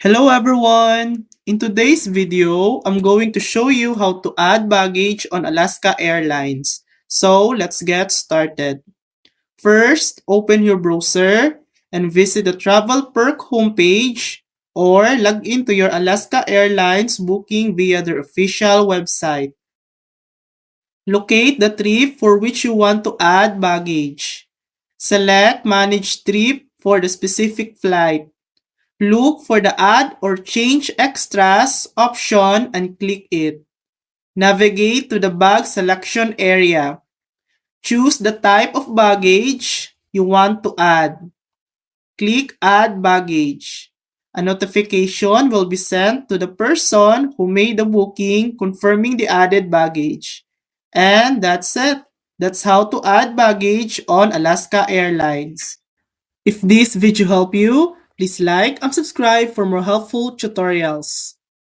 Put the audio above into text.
Hello everyone! In today's video, I'm going to show you how to add baggage on Alaska Airlines. So let's get started. First, open your browser and visit the Travel Perk homepage or log into your Alaska Airlines booking via their official website. Locate the trip for which you want to add baggage. Select Manage Trip for the specific flight. Look for the Add or Change Extras option and click it. Navigate to the bag selection area. Choose the type of baggage you want to add. Click Add Baggage. A notification will be sent to the person who made the booking confirming the added baggage. And that's it. That's how to add baggage on Alaska Airlines. If this video helped you, please like and subscribe for more helpful tutorials.